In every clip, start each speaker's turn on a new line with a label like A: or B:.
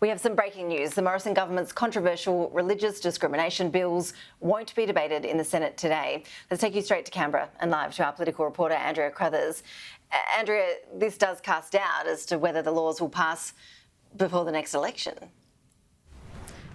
A: We have some breaking news. The Morrison government's controversial religious discrimination bills won't be debated in the Senate today. Let's take you straight to Canberra and live to our political reporter, Andrea Crothers. Andrea, this does cast doubt as to whether the laws will pass before the next election.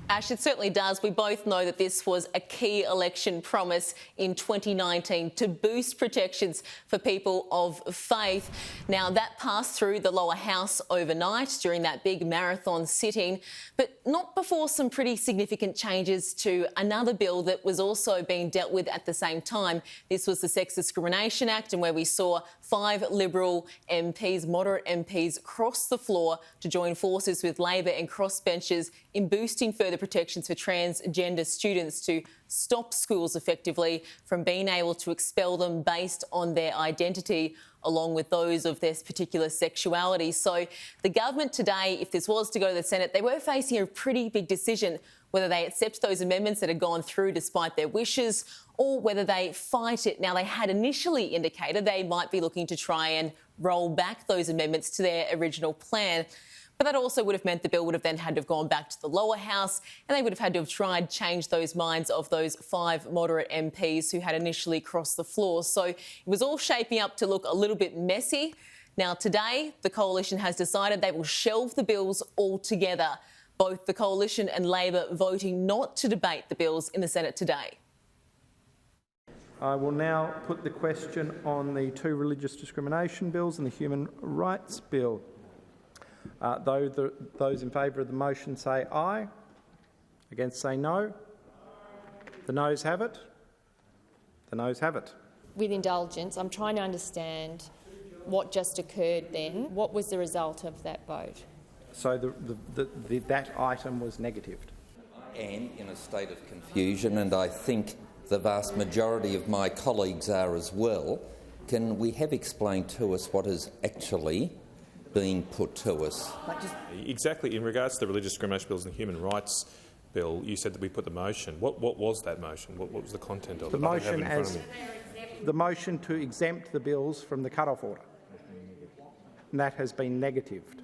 B: Ash, it certainly does. We both know that this was a key election promise in 2019 to boost protections for people of faith. Now, that passed through the lower house overnight during that big marathon sitting, but not before some pretty significant changes to another bill that was also being dealt with at the same time. This was the Sex Discrimination Act, and where we saw 5 Liberal MPs, moderate MPs, cross the floor to join forces with Labor and crossbenchers in boosting further protections for transgender students to stop schools effectively from being able to expel them based on their identity, along with those of their particular sexuality. So the government today, if this was to go to the Senate, they were facing a pretty big decision whether they accept those amendments that had gone through despite their wishes or whether they fight it. Now, they had initially indicated they might be looking to try and roll back those amendments to their original plan. But that also would have meant the bill would have then had to have gone back to the lower house, and they would have had to have tried to change those minds of those 5 moderate MPs who had initially crossed the floor. So it was all shaping up to look a little bit messy. Now, today, the Coalition has decided they will shelve the bills altogether. Both the Coalition and Labor voting not to debate the bills in the Senate today.
C: I will now put the question on the 2 religious discrimination bills and the Human Rights Bill. Those in favour of the motion say aye. Against say no. The noes have it. The noes have it.
D: With indulgence, I'm trying to understand what just occurred then. What was the result of that vote?
C: So that item was negatived.
E: And in a state of confusion, and I think the vast majority of my colleagues are as well, can we have explained to us what is actually being put to us?
F: Exactly. In regards to the religious discrimination bills and the human rights bill, you said that we put the motion. What was that motion? What was the content of it?
C: The motion to exempt the bills from the cut-off order. And that has been negatived.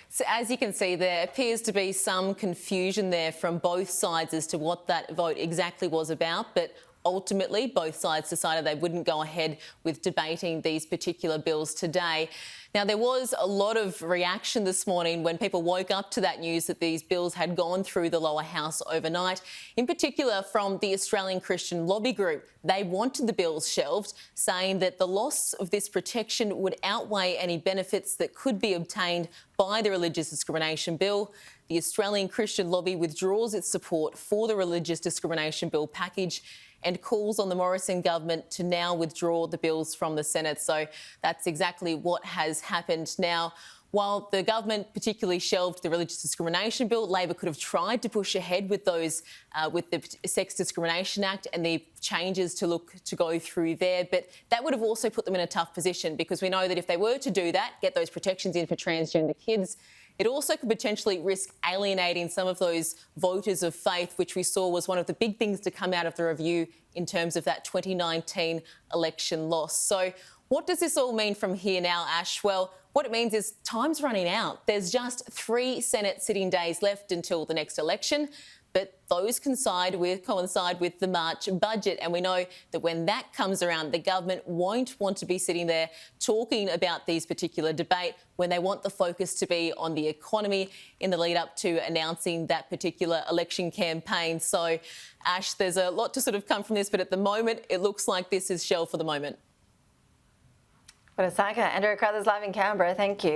B: So as you can see, there appears to be some confusion there from both sides as to what that vote exactly was about, but ultimately, both sides decided they wouldn't go ahead with debating these particular bills today. Now, there was a lot of reaction this morning when people woke up to that news that these bills had gone through the lower house overnight, in particular from the Australian Christian Lobby Group. They wanted the bills shelved, saying that the loss of this protection would outweigh any benefits that could be obtained by the religious discrimination bill. The Australian Christian Lobby withdraws its support for the religious discrimination bill package and calls on the Morrison government to now withdraw the bills from the Senate. So that's exactly what has happened. Now, while the government particularly shelved the religious discrimination bill, Labor could have tried to push ahead with those, with the Sex Discrimination Act and the changes to go through there. But that would have also put them in a tough position, because we know that if they were to do that, get those protections in for transgender kids, it also could potentially risk alienating some of those voters of faith, which we saw was one of the big things to come out of the review in terms of that 2019 election loss. So what does this all mean from here now, Ash? Well, what it means is time's running out. There's just 3 Senate sitting days left until the next election, but those coincide with the March budget. And we know that when that comes around, the government won't want to be sitting there talking about these particular debate when they want the focus to be on the economy in the lead up to announcing that particular election campaign. So, Ash, there's a lot to sort of come from this, but at the moment, it looks like this is shelved for the moment.
A: Andrea Crothers live in Canberra. Thank you.